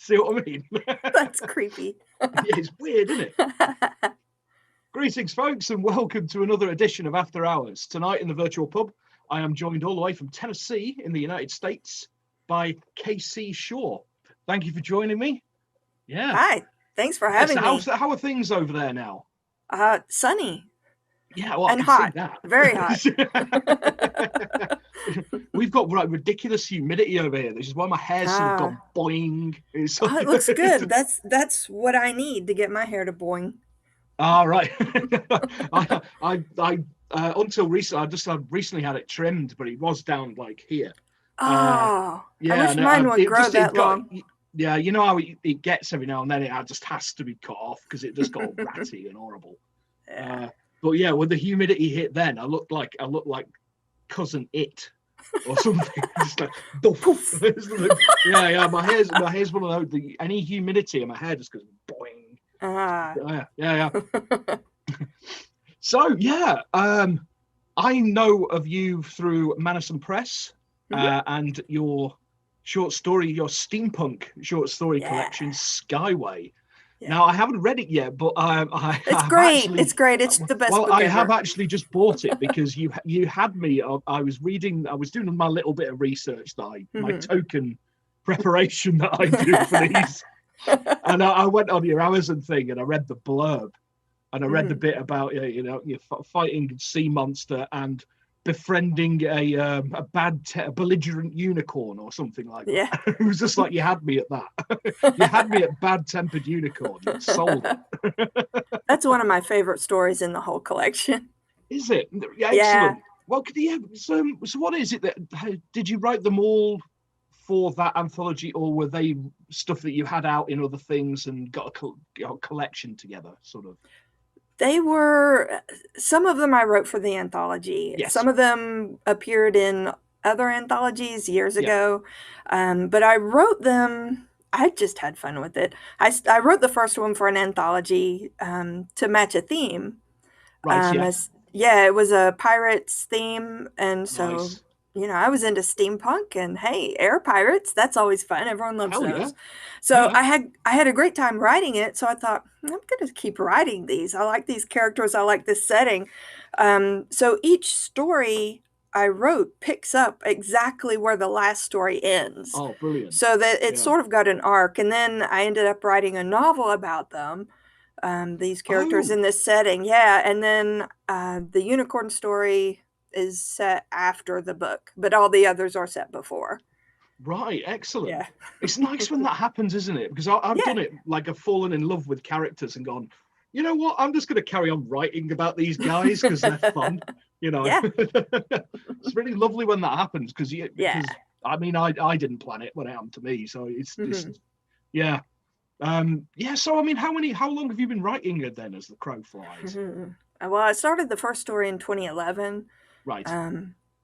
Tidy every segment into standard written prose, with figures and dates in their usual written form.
See what I mean? That's creepy. Yeah, it's weird, isn't it? Greetings, folks, and welcome to another edition of After Hours. Tonight in the virtual pub, I am joined all the way from Tennessee in the United States by KC Shaw. Thank you for joining me. Yeah. Hi. Thanks for having me. How are things over there now? Sunny. Yeah, well, and I can hot. see that. Very hot. We've got ridiculous humidity over here. This is why my hair's sort of gone boing. It looks good. That's what I need to get my hair to boing. Right. I until recently, I recently had it trimmed, but it was down like here. I wish mine would grow that long. Yeah, you know how it gets every now and then. It just has to be cut off because it just got ratty and horrible. Yeah. But yeah, when the humidity hit, then I looked like Cousin It or something. Just like poof. Yeah. My hair's one of those. Any humidity in my hair just goes boing. Yeah. So yeah, I know of you through Madison Press and your steampunk short story collection, Skyway. Yeah. Now I haven't read it yet, but it's great. It's great. It's the best. Well, I have actually just bought it because you had me. I was doing my little bit of research my token preparation that I do for these, and I went on your Amazon thing and I read the blurb, and I read the bit about you're fighting sea monster and befriending a belligerent unicorn or something like that. Yeah. It was just like you had me at that. You had me at bad-tempered unicorn. You sold it. That's one of my favorite stories in the whole collection. Is it? Yeah, excellent. Yeah. Well, so what is it did you write them all for that anthology, or were they stuff that you had out in other things and got a collection together, sort of? They were, some of them I wrote for the anthology. Yes. Some of them appeared in other anthologies years ago. But I wrote them, I just had fun with it. I wrote the first one for an anthology to match a theme. Right, it was a pirates theme. And so, nice. I was into steampunk, and hey, air pirates, that's always fun. Everyone loves Hell those. Yeah. So I had a great time writing it. So I thought, I'm going to keep writing these. I like these characters. I like this setting. So each story I wrote picks up exactly where the last story ends. Oh, brilliant. So that it sort of got an arc. And then I ended up writing a novel about them, these characters in this setting. Yeah. And then the unicorn story is set after the book, but all the others are set before. Right, excellent. Yeah. It's nice when that happens, isn't it? Because I've done it, like I've fallen in love with characters and gone, you know what, I'm just going to carry on writing about these guys because they're fun, Yeah. It's really lovely when that happens because I mean, I didn't plan it when it happened to me, so it's just so I mean, how long have you been writing it then, as the crow flies? Well, I started the first story in 2011. Right.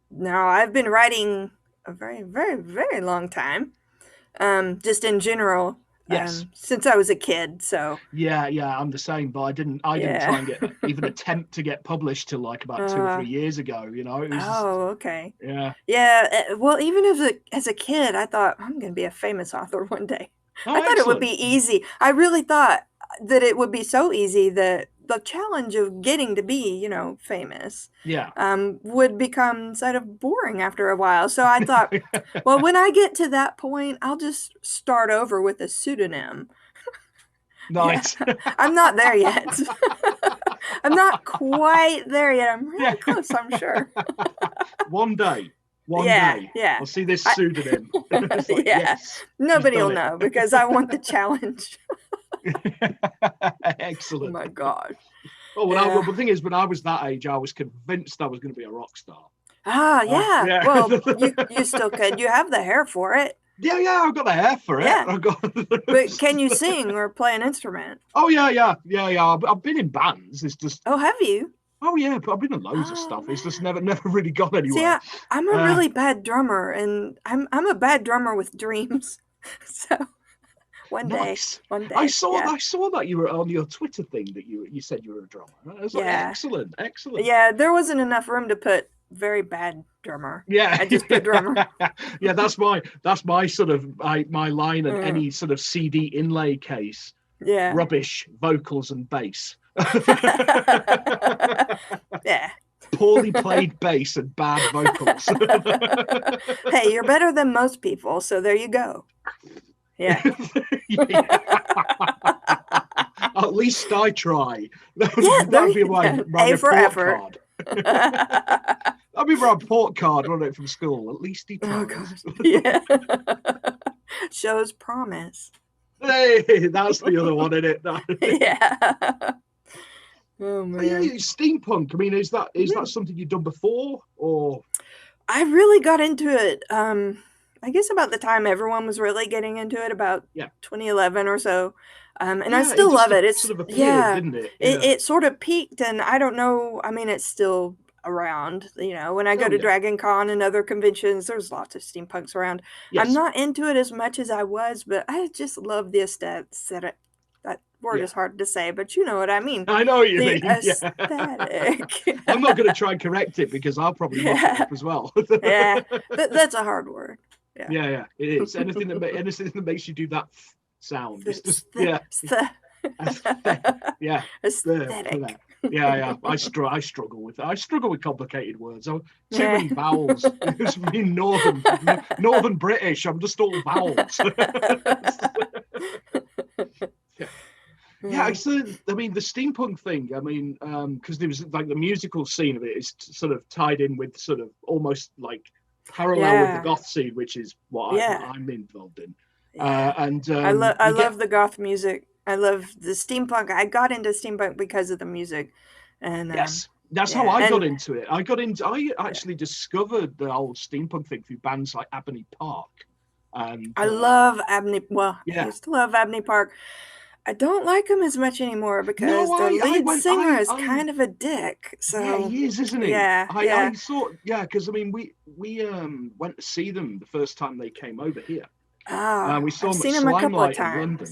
Now I've been writing a very, very, very long time, just in general. Yes. Since I was a kid. So. Yeah, I'm the same, but I didn't try and even attempt to get published till like about 2 or 3 years ago. It was okay. Yeah. Yeah. Well, even as a kid, I thought I'm going to be a famous author one day. I thought it would be easy. I really thought that it would be so easy that the challenge of getting to be, famous, would become sort of boring after a while. So I thought, well, when I get to that point, I'll just start over with a pseudonym. Nice. I'm not there yet. I'm not quite there yet. I'm really close, I'm sure. One day. Yeah. I'll see this pseudonym. Yes, nobody will know because I want the challenge. Excellent. Oh my God. Oh, well, the thing is, when I was that age, I was convinced I was going to be a rock star. Yeah. Well, you still could. You have the hair for it. Yeah, I've got the hair for it. Yeah. But can you sing or play an instrument? Oh, yeah. I've been in bands. It's just. Oh, have you? Oh, yeah, but I've been in loads of stuff. It's just never really gone anywhere. See, I'm a really bad drummer, and I'm a bad drummer with dreams. So. One day. I saw that you were on your Twitter thing that you said you were a drummer. I was like, excellent. Yeah, there wasn't enough room to put very bad drummer. Yeah, I just put drummer. Yeah, that's my sort of my line in any sort of CD inlay case. Yeah. Rubbish vocals and bass. Yeah. Poorly played bass and bad vocals. Hey, you're better than most people, so there you go. Yeah. At least I try. That'd be my A for report effort. card. That'd be my report card on it from school. At least he tries. Oh gosh. Yeah. Shows promise. Hey, that's the other one, isn't it? Yeah. Oh man. Yeah, steampunk. I mean, is that something you've done before, or? I really got into it. I guess about the time everyone was really getting into it, about 2011 or so. And I still love it. It's sort of appeared, didn't it? It sort of peaked, and I don't know. I mean, it's still around. When I go to Dragon Con and other conventions, there's lots of steampunks around. Yes. I'm not into it as much as I was, but I just love the aesthetics. That word is hard to say, but you know what I mean. I know what you mean. Aesthetic. I'm not going to try and correct it because I'll probably mess it up as well. Yeah, that's a hard word. Yeah, it is. Anything that makes you do that sound. It's just aesthetic. Yeah. I struggle with complicated words. Too many vowels. It's really northern British. I'm just all vowels. Yeah, so I mean the steampunk thing. I mean, because there was like the musical scene of it is sort of tied in with sort of almost like parallel with the goth scene, which is what I'm involved in. And I love the goth music. I love the steampunk. I got into steampunk because of the music, and yes, that's how I got into it. I actually discovered the old steampunk thing through bands like Abney Park. And I love Abney. Well, I used to love Abney Park. I don't like him as much anymore because the lead singer is kind of a dick. So yeah, he is, isn't he? Yeah, I saw. Yeah, because I mean, we went to see them the first time they came over here. We saw them at Slimelight in London.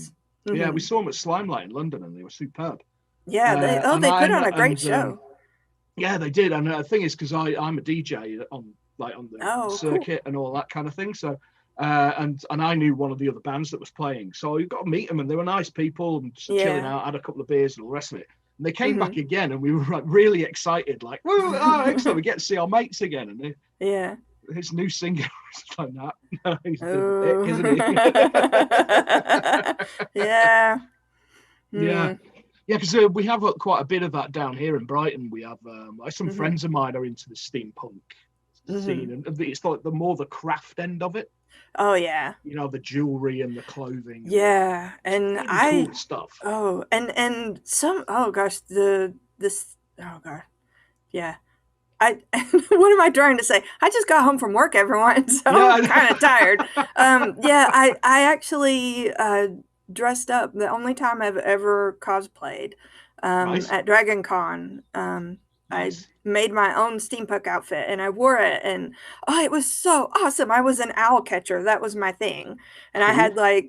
Mm-hmm. Yeah, we saw them at Slimelight in London, and they were superb. Yeah, they put on a great show. Yeah, they did, and the thing is, because I'm a DJ on the circuit and all that kind of thing, so. And I knew one of the other bands that was playing, so you got to meet them, and they were nice people and just chilling out, had a couple of beers and all the rest of it. And they came back again, and we were like really excited, like, excellent, we get to see our mates again. And his new singer was like that. He's a dick, isn't he? Yeah. Yeah, because we have quite a bit of that down here in Brighton. We have some friends of mine are into the steampunk scene, and it's like the craft end of it. Oh yeah, the jewelry and the clothing. Yeah, and really cool stuff. Oh, and some. Oh gosh, yeah. What am I trying to say? I just got home from work, everyone, so I'm kind of tired. I actually dressed up. The only time I've ever cosplayed at Dragon Con. Nice. I made my own steampunk outfit and I wore it, and it was so awesome. I was an owl catcher. That was my thing. And I had the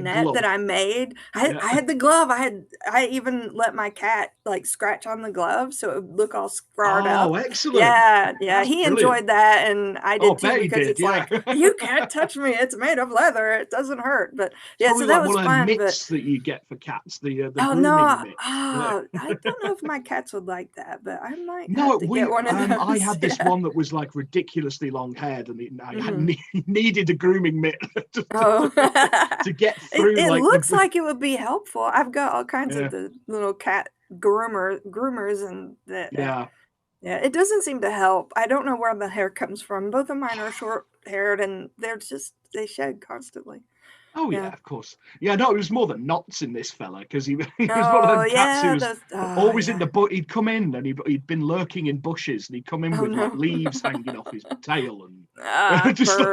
net glove that I made. I had the glove. I even let my cat like scratch on the glove so it would look all scarred up. Oh, excellent. Yeah. That's he brilliant. Enjoyed that, and I did too, because it's like, you can't touch me. It's made of leather. It doesn't hurt. But so that was fun. Mitts that you get for cats, the no. Mitts. I don't know if my cats would like that, but I might get one of those. I had this one that was like ridiculously long haired, and I needed a grooming mitt to get through. It looks like it would be helpful. I've got all kinds of the little cat groomers and that. Yeah. Yeah, it doesn't seem to help. I don't know where the hair comes from. Both of mine are short haired, and they shed constantly. Oh yeah, of course. Yeah, no, it was more than knots in this fella, because he was one of them cats who was always in the butt. He'd come in and he'd been lurking in bushes, and he'd come in with like leaves hanging off his tail, and just he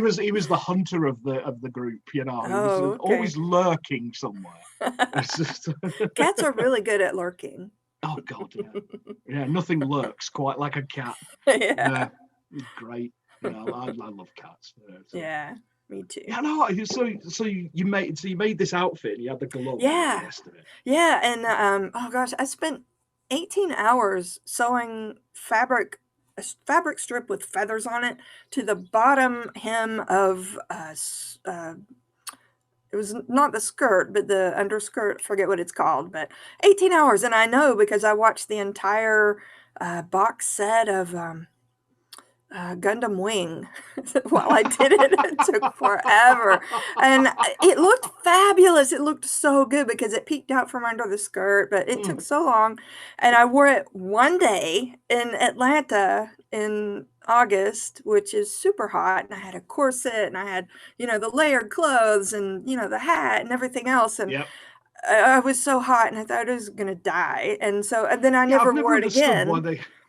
was the hunter of the group, He was always lurking somewhere. Cats are really good at lurking. Oh God, yeah, nothing lurks quite like a cat. Great. I love cats. Yeah, me too. Yeah, no. So you made this outfit, and you had the gloves. Yeah, and the rest of it. Yeah, and I spent 18 hours sewing a fabric strip with feathers on it to the bottom hem of it was not the skirt, but the underskirt, forget what it's called, but 18 hours. And I know because I watched the entire box set of Gundam Wing while I did it. It took forever. And it looked fabulous. It looked so good because it peeked out from under the skirt, but it took so long. And I wore it one day in Atlanta in August, which is super hot. And I had a corset and I had, the layered clothes and, the hat and everything else. And I was so hot and I thought I was going to die. And then I never wore it again.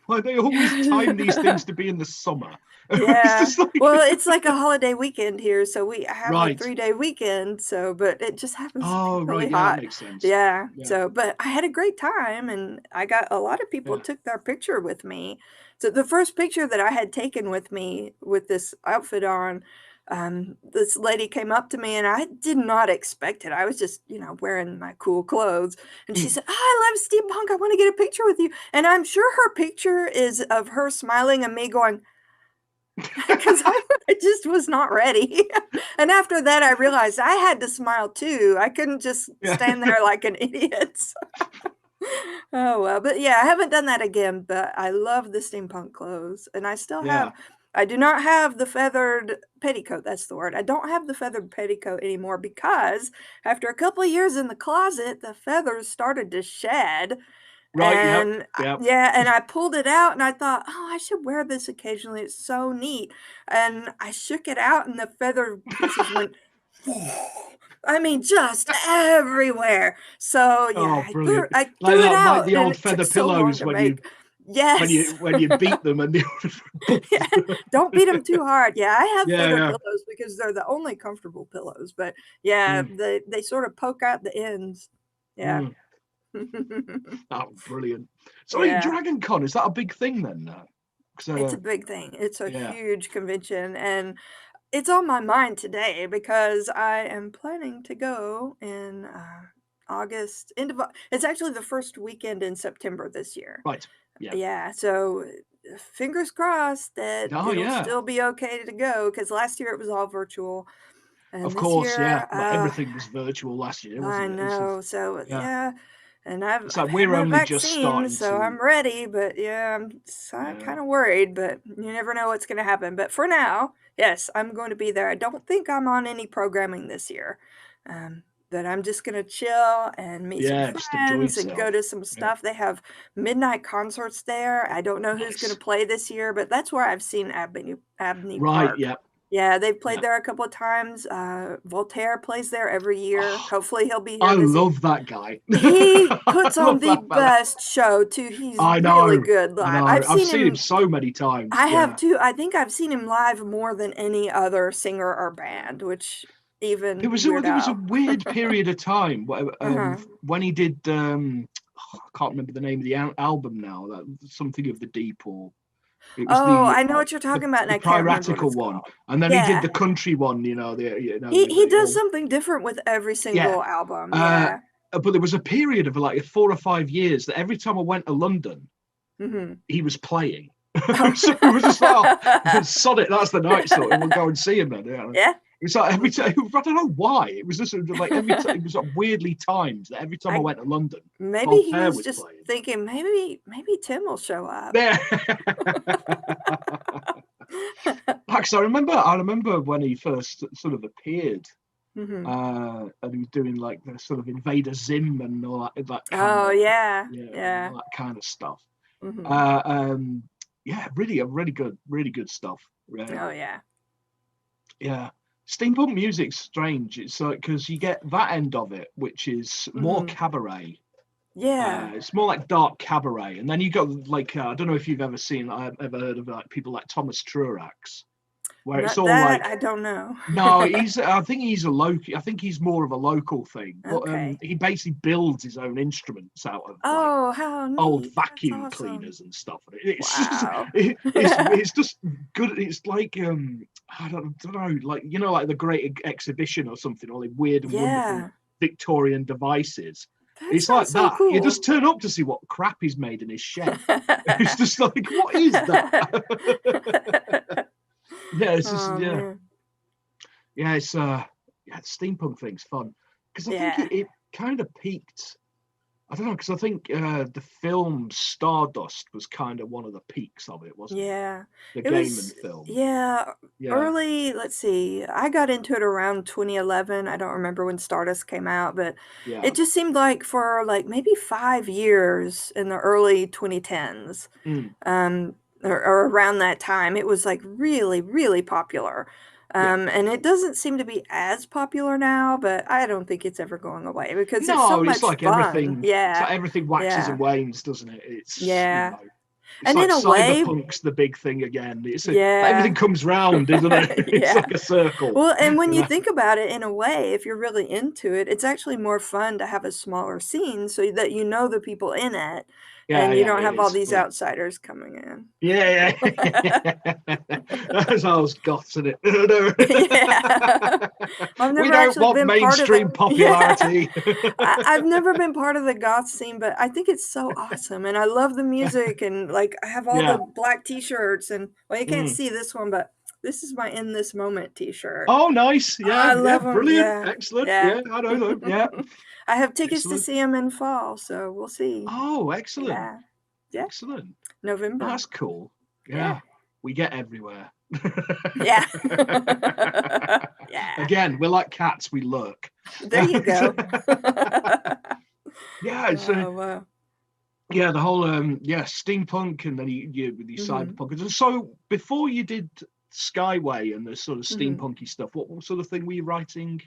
Why they always time these things to be in the summer. Yeah. Well, it's like a holiday weekend here, so we have a 3-day weekend. So, but it just happens to be really hot. That makes sense. Yeah. So, but I had a great time, and I got a lot of people took their picture with me. So the first picture that I had taken with me with this outfit on, this lady came up to me and I did not expect it. I was just, wearing my cool clothes. And she said, "Oh, I love steampunk. I want to get a picture with you." And I'm sure her picture is of her smiling and me going, because I just was not ready. And after that, I realized I had to smile too. I couldn't just stand there like an idiot. Oh, well, but yeah, I haven't done that again, but I love the steampunk clothes. And I still have, I do not have the feathered petticoat. That's the word. I don't have the feathered petticoat anymore because after a couple of years in the closet, the feathers started to shed. Right. And and I pulled it out and I thought, oh, I should wear this occasionally. It's so neat. And I shook it out and the feather pieces went, I mean, just everywhere. So yeah, I threw it out. Like the old feather pillows when you beat them and don't beat them too hard. Yeah, I have feather pillows because they're the only comfortable pillows. But they sort of poke out the ends. Yeah. Oh, brilliant. So Dragon Con, is that a big thing then? It's a big thing. It's a huge convention, and it's on my mind today because I am planning to go in August. It's actually the first weekend in September this year. Right. Yeah. So fingers crossed that it'll still be okay to go because last year it was all virtual. And of course, everything was virtual last year, wasn't it? I know. So and I've we're only just starting, so I'm ready. But I'm kind of worried. But you never know what's going to happen. But for now, yes, I'm going to be there. I don't think I'm on any programming this year. But I'm just going to chill and meet some friends and go to some stuff. They have midnight concerts there. I don't know who's going to play this year, but that's where I've seen Abney Right. Park. Yeah. Yeah, they've played there a couple of times. Voltaire plays there every year. Hopefully he'll be here. I love that guy. He puts on the best show too. He's really good live. I've seen him so many times. I have too. I think I've seen him live more than any other singer or band, which even there was a weird period of time when he did I can't remember the name of the album now, something of the deep or I know what you're talking about. And I can't remember piratical one, and then he did the country one. He does something different with every single album. But there was a period of like 4 or 5 years that every time I went to London, he was playing. So it was just like, sod it, that's the night sort. We'll go and see him then. Yeah. It's like every time, I don't know why. It was just like every time, it was like weirdly timed that every time I went to London. Maybe he was just thinking, maybe Tim will show up. Yeah. Because I remember when he first sort of appeared, and he was doing like the sort of Invader Zim and all that kind of, that kind of stuff. Really good stuff. Really. Oh yeah. Yeah. Steampunk music's strange. It's like because you get that end of it, which is more cabaret. Yeah, it's more like dark cabaret, and then you got like I don't know if you've ever heard of like people like Thomas Truax, where it's all like I don't know. No, I think he's a local. I think he's more of a local thing, but he basically builds his own instruments out of how neat. old vacuum cleaners and stuff. It's just good. It's like I don't know, like like the Great Exhibition or something, all the weird and wonderful Victorian devices. That It's like sounds so that. You cool. just turn up to see what crap he's made in his shed. It's just like, what is that? Yeah, it's just Man. yeah. It's the steampunk thing's fun because I think Yeah. it kind of peaked. I don't know, because I think the film Stardust was kind of one of the peaks of it, wasn't it? Yeah. The It game and was, film. yeah, Yeah, early, let's see, I got into it around 2011. I don't remember when Stardust came out, but yeah. it just seemed like for like maybe 5 years in the early 2010s, Mm, or around that time, it was like really, really popular. yeah. And it doesn't seem to be as popular now, but I don't think it's ever going away because it's so No, much fun. it's Yeah. like everything waxes Yeah. and wanes, doesn't it? It's, Yeah. it's And like in a way, cyberpunk's the big thing again. Everything yeah. comes round, isn't it? It's Yeah. like a circle. Well, and when you Yeah, think about it in a way, if you're really into it, it's actually more fun to have a smaller scene so that you know the people in it yeah, and you yeah. don't It have all is. these Yeah, outsiders coming in. yeah, yeah. That's how I was gossing it. Yeah. I've We never don't actually want been part of the mainstream yeah. popularity. I've never been part of the goth scene, but I think it's so awesome, and I love the music, and, like, I have all the Yeah. black T-shirts, and well, you can't Mm. see this one, but this is my "In This Moment" T-shirt. Oh, nice. Yeah, I yeah, love them. brilliant, Yeah, excellent. yeah. Yeah, I know them. Yeah, I have tickets to excellent. see them in fall, so we'll see. Oh, excellent, Yeah, yeah, excellent. Oh, November. that's cool. Yeah, Yeah, we get everywhere. yeah. Yeah, Again, we're like cats, we lurk. there you go. Yeah, it's Oh, wow. yeah, the whole steampunk, and then you with these Mhm, cyberpunk. And so before you did Skyway and the sort of mhm. steampunky stuff, what sort of thing were you writing?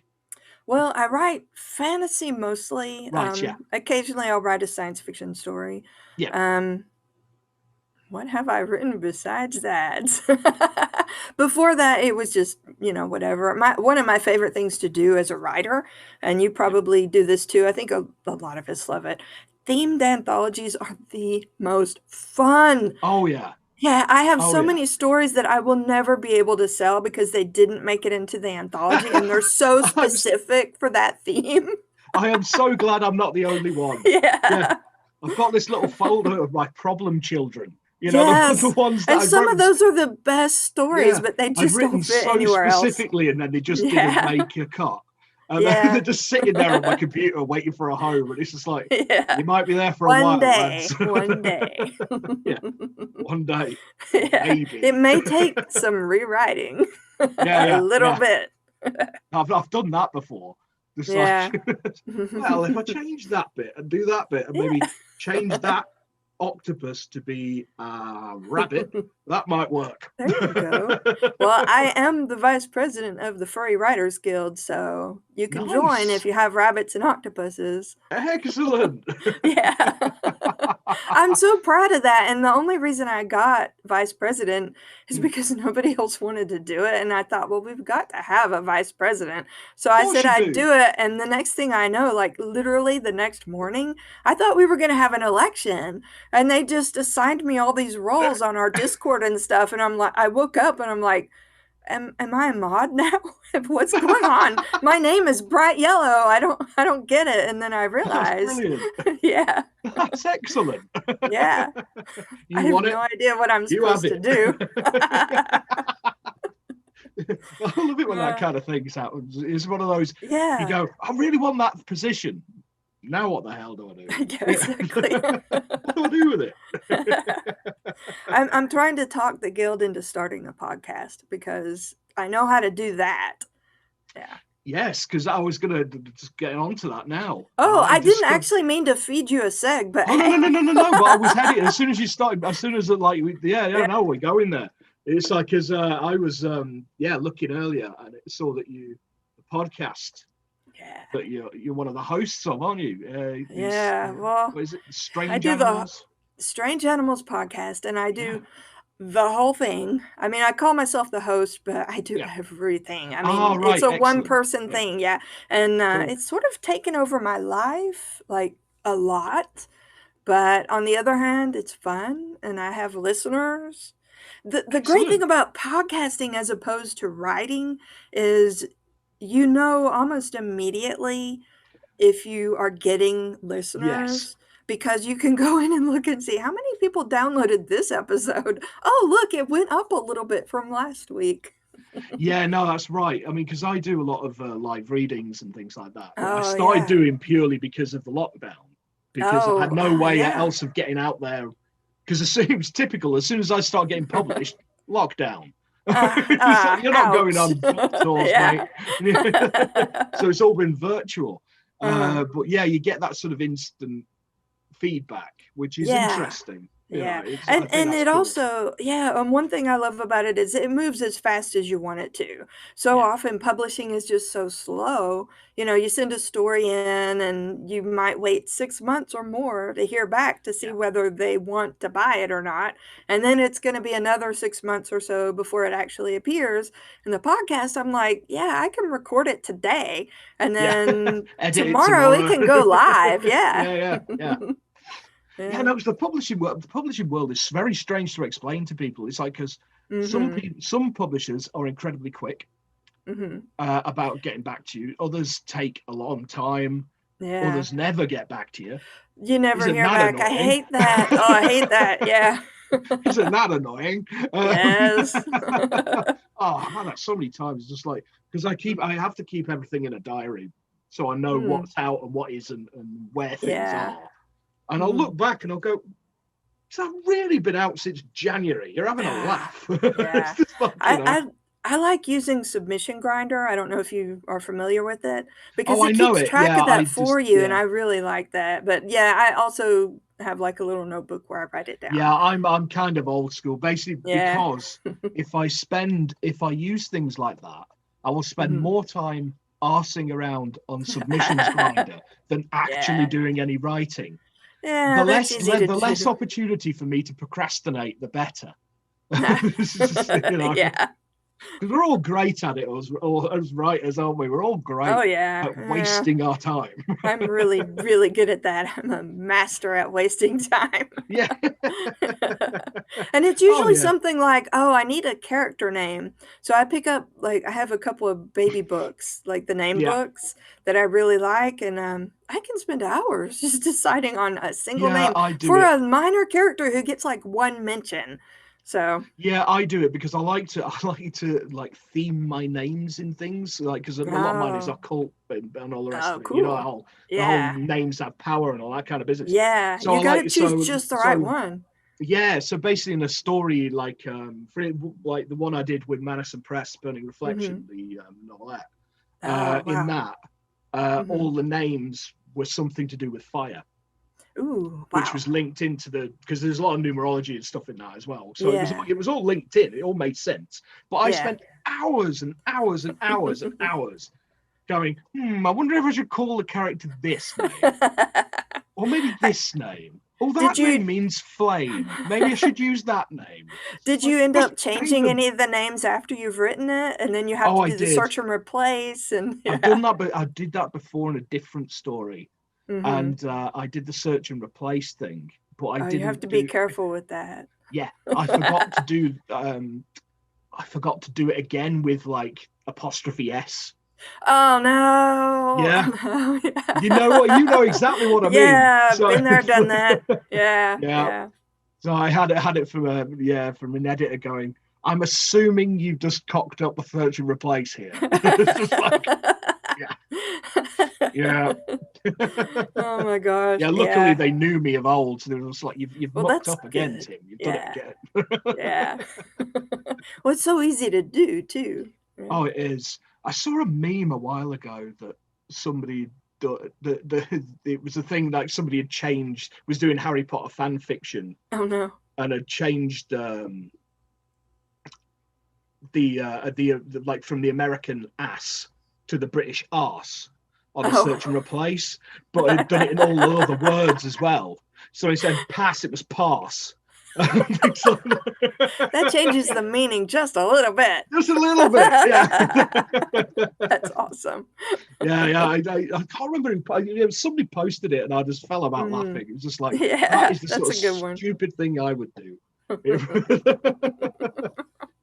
Well, I write fantasy mostly. Right, yeah, Occasionally I'll write a science fiction story. yeah. Um, what have I written besides that? Before that, it was just, whatever. One of my favorite things to do as a writer, and you Yeah. probably do this too, I think a lot of us love it. Themed anthologies are the most fun. Oh yeah. Yeah, I have Oh so yeah. many stories that I will never be able to sell because they didn't make it into the anthology, and they're so I'm, specific for that theme. I am so glad I'm not the only one. Yeah. Yeah. I've got this little folder of my problem children. The Yes, ones that and I've some of written. those are the best stories, Yeah, but they I've just don't written fit so anywhere else. specifically, and then they just didn't Yeah. make a cut. And then they're Yeah. just sitting there on my computer waiting for a home. And it's just like, Yeah. you might be there for a One while, lads. day, one day. Yeah, one day, Yeah, it maybe. may take some rewriting, Yeah, a yeah, little yeah. bit. I've done that before. Just Yeah. like, well, if I change that bit and do that bit and maybe change that octopus to be a rabbit, that might work. There you go. Well, I am the vice president of the Furry Writers Guild, so you can join if Nice. you have rabbits and octopuses. Excellent. Yeah. I'm so proud of that, and the only reason I got vice president is Of because nobody else wanted to do it, and I thought, "Well, we've got to have a vice president." So I course said you I'd do. do it, and the next thing I know, like, literally the next morning, I thought we were gonna have an election, and they just assigned me all these roles on our Discord and stuff, and I woke up and I'm like, am I a mod now? What's going on? My name is bright yellow. I don't get it. And then I That's realized, brilliant. yeah, That's excellent. yeah. I You have want no it? idea what I'm You have supposed to it. do. I love it when that kind of thing happens. It's one of those, you Yeah. go, I really want that position. Now what the hell do I do? Yeah, exactly. What do I do with it? I'm trying to talk the guild into starting a podcast because I know how to do that. Yeah. Yes, because I was going to just get onto that now. Oh, I I didn't discovered. actually mean to feed you a seg, but Oh no hey. no! But I was heading as soon as you started. As soon as yeah, Yeah. no, we're going there. It's like as I was looking earlier and it saw that the podcast Yeah. that you're one of the hosts of, aren't you? Yeah. Well, What is it? I Strange do the Animals. Strange Animals podcast, and I Yeah, do the whole thing. I mean, I call myself the host, but I do yeah. everything. I Ah, mean, it's right, a one excellent. person Yeah, thing, yeah. And cool. it's sort of taken over my life, like a lot. But on the other hand, it's fun, and I have listeners. The great thing Excellent. about podcasting as opposed to writing is almost immediately if you are getting Yes. listeners, because you can go in and look and see how many people downloaded this episode. Oh, look, it went up a little bit from last week. Yeah, no, that's right. I mean, because I do a lot of live readings and things like that. I Oh, started yeah. doing purely because of the lockdown, because I had no way else of getting out there. Because it was typical. As soon as I start getting published, lockdown. You're not going on book tours, mate. So it's all been virtual. But yeah, you get that sort of instant feedback, which is interesting. Yeah, and it also, one thing I love about it is it moves as fast as you want it to. So often publishing is just so slow. You know, you send a story in and you might wait 6 months or more to hear back to see whether they want to buy it or not. And then it's going to be another 6 months or so before it actually appears. In the podcast, I'm like, yeah, I can record it today. And then tomorrow it can go live. Yeah. Yeah, no, it's the publishing world. The publishing world is very strange to explain to people. It's like, because some publishers are incredibly quick about getting back to you. Others take a long time. Others never get back to you. You never hear back. Annoying? I hate that. Oh, I hate that. Yeah. Isn't that annoying? Yes. Oh, I've had that so many times. Just like, because I have to keep everything in a diary, so I know what's out and what isn't and where things are. And I'll look back and I'll go, has that really been out since January? You're having a laugh. Yeah. I like using Submission Grinder. I don't know if you are familiar with it, because it keeps track of that for you, and I really like that. But yeah, I also have like a little notebook where I write it down. Yeah, I'm kind of old school, basically, because if I use things like that, I will spend more time arsing around on Submissions Grinder than actually doing any writing. Yeah, the less opportunity for me to procrastinate, the better. Because we're all great at it, as writers, aren't we? We're all great at wasting our time. I'm really, really good at that. I'm a master at wasting time. Yeah. And it's usually something like, I need a character name. So I pick up, like, I have a couple of baby books, like the name books that I really like. And I can spend hours just deciding on a single name for a minor character who gets like one mention. So yeah, I do it because I like to like theme my names in things, like, because a lot of mine is occult and all the rest of it. Cool. You know, the whole names have power and all that kind of business. Yeah, so you gotta choose just the right one. Yeah, so basically in a story like like the one I did with Madison Press, Burning Reflection, the novelette, in that all the names were something to do with fire. Ooh, wow. Which was linked into because there's a lot of numerology and stuff in that as well. So it was all linked in. It all made sense. But I spent hours and hours and hours and hours going, I wonder if I should call the character this name. Or maybe this name. Oh, that name means flame. Maybe I should use that name. Did you end up changing any of the names after you've written it? And then you have to do the search and replace? And I've done that, but I did that before in a different story. And I did the search and replace thing, but I didn't. You have to be careful with that. Yeah, I forgot to do. I forgot to do it again with like apostrophe S. Oh no! Yeah. Oh, no, yeah. You know exactly what I mean. Yeah, been there, done that. Yeah. So I had it from an editor going, I'm assuming you've just cocked up the search and replace here. It's just like, yeah. Oh my gosh. Yeah, luckily they knew me of old, so they were just like, you've mucked up again, Tim. You've done it again. Yeah. Well, it's so easy to do too. Yeah. Oh, it is. I saw a meme a while ago that somebody it was a thing like somebody had changed, was doing Harry Potter fan fiction. Oh no. And had changed the like from the American ass to the British arse on a search and replace, but had done it in all the other words as well. So instead of pass, it was pass. That changes the meaning just a little bit. Just a little bit, yeah. That's awesome. Yeah. I can't remember. Somebody posted it, and I just fell about laughing. It was just like, that is the sort of stupid thing I would do. Because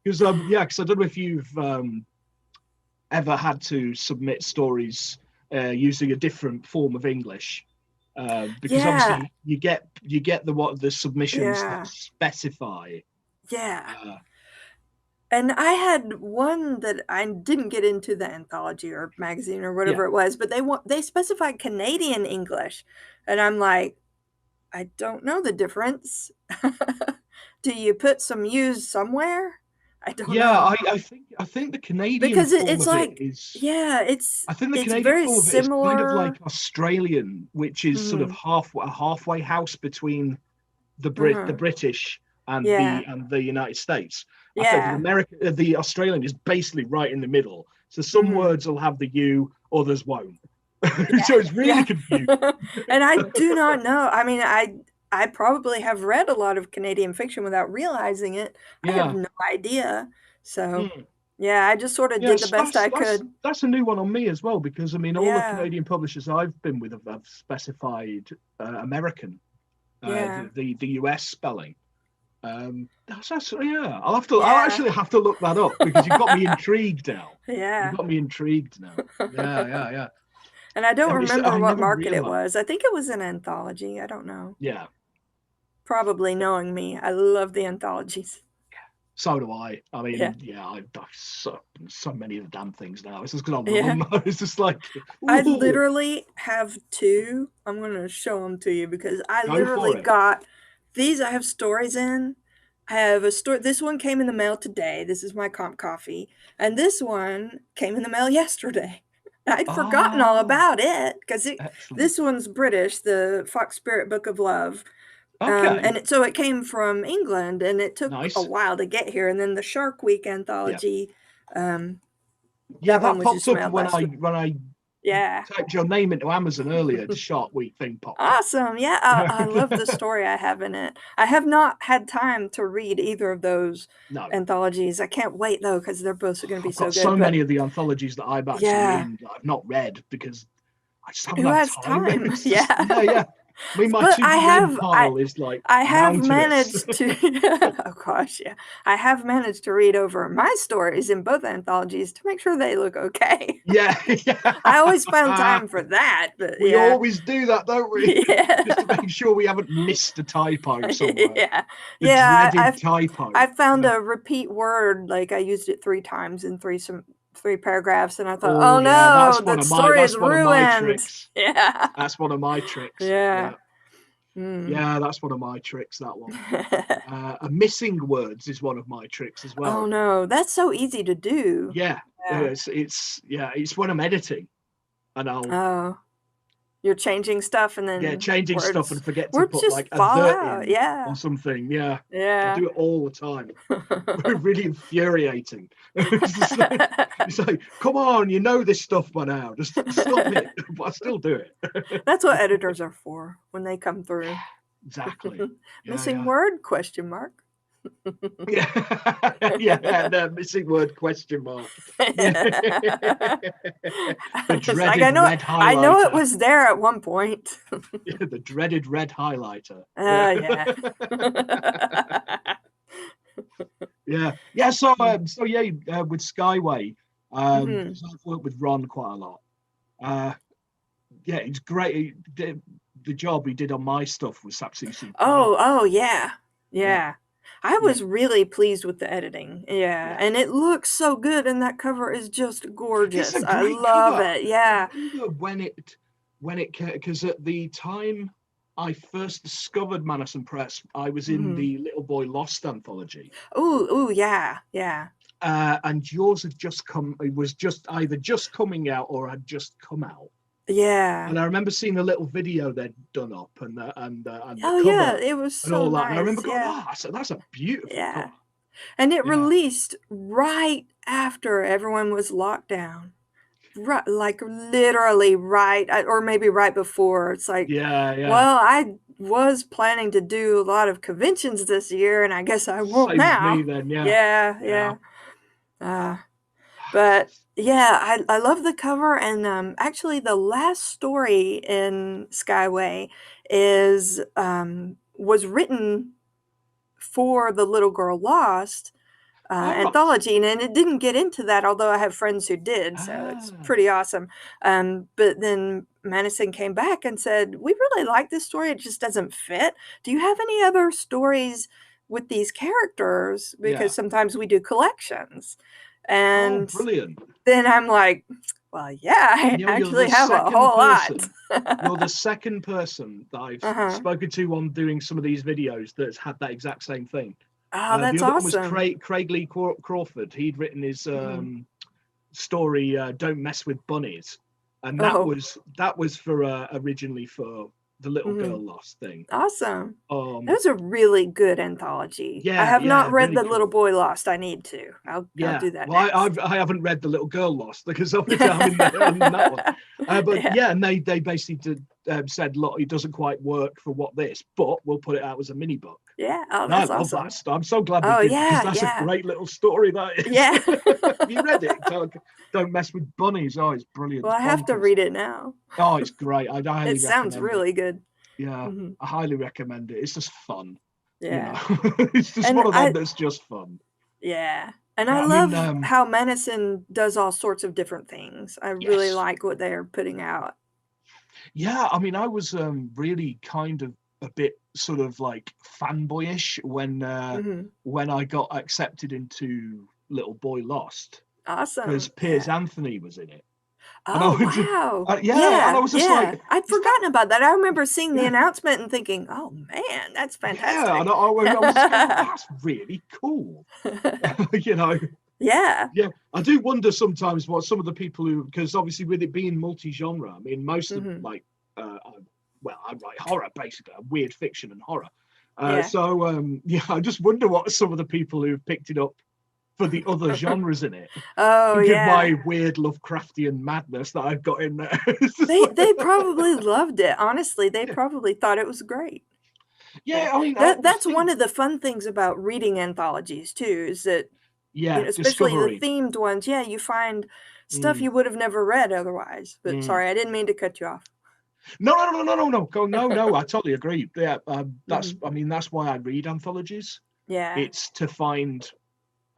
because I don't know if you've ever had to submit stories using a different form of English. Because obviously you get the submissions that specify. Yeah. And I had one that I didn't get into the anthology or magazine or whatever it was, but they specified Canadian English, and I'm like, I don't know the difference. Do you put some U's somewhere? I don't know. I think the Canadian because form it's of like it is. it's I think the it's Canadian very form of it is kind of similar. like Australian, which is sort of a halfway house between the British and the United States. I think the Australian is basically right in the middle. So some words will have the U, others won't. So it's really confusing. And I do not know. I mean, I probably have read a lot of Canadian fiction without realizing it. I have no idea. So I just sort of did the best I could. That's a new one on me as well, because I mean, all the Canadian publishers I've been with have specified American, the US spelling. I'll actually have to look that up, because you've got me intrigued now. You've got me intrigued now. Yeah. And I don't remember what market it was. I think it was an anthology. I don't know. Yeah. Probably, knowing me, I love the anthologies. So do I. I mean, I've so many of the damn things now. It's just because I love them. It's just like, ooh. I literally have two. I'm going to show them to you, because I literally got these. I have stories in. I have a story. This one came in the mail today. This is my comp coffee. And this one came in the mail yesterday. I'd forgotten all about it, because this one's British, the Fox Spirit Book of Love. Okay. And so it came from England, and it took a while to get here. And then the Shark Week anthology. That popped up when I typed your name into Amazon earlier. The Shark Week thing popped up. Awesome. Yeah, I love the story I have in it. I have not had time to read either of those anthologies. I can't wait, though, because they're both going to be so good. So many of the anthologies that I've actually in that I've not read, because I just haven't had time. Yeah. I mean, my pile is like I have managed to I have managed to read over my stories in both anthologies to make sure they look okay. I always found time for that, but we always do that, don't we? Just to make sure we haven't missed a typo somewhere. Typo. I found a repeat word, like I used it 3 times in three paragraphs, and I thought, oh no, the story is ruined. That's one of my tricks. Yeah, that's one of my tricks, that one. Missing words is one of my tricks as well. Oh no, that's so easy to do. It's when I'm editing, and you're changing stuff, and then changing stuff and forget to put like a vert in or something. I do it all the time. Really infuriating. It's like, come on, you know this stuff by now. Just stop it. But I still do it. That's what editors are for, when they come through. Exactly. Missing word? Question mark. Missing word? Question mark. I know it was there at one point. The dreaded red highlighter. So with Skyway, I've worked with Ron quite a lot. It's great. The job he did on my stuff was absolutely yeah. I was really pleased with the editing. And it looks so good, and that cover is just gorgeous. I love it. Yeah. I remember when it because at the time I first discovered Madison Press, I was in the Little Boy Lost anthology. Yeah. And yours had just come. It was just either just coming out or had just come out. Yeah. And I remember seeing the little video they'd done up and the cover, it was so nice. And I remember going, that's a beautiful cover. And it released right after everyone was locked down. Right, like literally right, or maybe right before. It's like, well, I was planning to do a lot of conventions this year, and I guess I won't now. Me then, But I love the cover, and actually the last story in Skyway was written for the Little Girl Lost, anthology, and it didn't get into that, although I have friends who did, so it's pretty awesome. But then Madison came back and said, we really like this story, it just doesn't fit. Do you have any other stories with these characters? Because sometimes we do collections. And brilliant. Then I'm like, well, yeah, I actually have a whole lot. You're the second person that I've spoken to on doing some of these videos that's had that exact same thing. Oh, that's the other awesome. one was Craig Lee Crawford. He'd written his story, Don't Mess with Bunnies. And that was for originally for the Little Girl Lost thing. Awesome. That was a really good anthology. I have not read The Little Boy Lost. I need to. I'll do that. Well, I haven't read The Little Girl Lost because obviously I'm in that one. But and they basically said, look, it doesn't quite work for what this, but we'll put it out as a mini book. Yeah, that's awesome. That stuff. I'm so glad we did, because that's a great little story. That is. Yeah. Have you read it? Don't Mess with Bunnies. Oh, it's brilliant. Well, I have to read it now. Oh, it's great. It sounds really good. Yeah, I highly recommend it. It's just fun. Yeah. It's just one of them that's just fun. Yeah. And I love how Madison does all sorts of different things. I really like what they're putting out. Yeah, I mean, I was really kind of a bit sort of like fanboyish when I got accepted into Little Boy Lost. Awesome. Because Piers Anthony was in it. Oh, wow. And I was just like... I'd forgotten about that. I remember seeing the announcement and thinking, oh, man, that's fantastic. Yeah, and I was going, that's really cool. You know? Yeah. Yeah, I do wonder sometimes what some of the people who... Because obviously with it being multi-genre, I mean, most of like... I write horror, basically, weird fiction and horror. So, I just wonder what some of the people who've picked it up for the other genres in it. Oh, yeah. My weird Lovecraftian madness that I've got in there. They probably loved it. Honestly, they probably thought it was great. Yeah, I mean... That's one of the fun things about reading anthologies, too, is that, especially the themed ones, you find stuff you would have never read otherwise. But sorry, I didn't mean to cut you off. No. I totally agree. Yeah, that's why I read anthologies. Yeah, it's to find.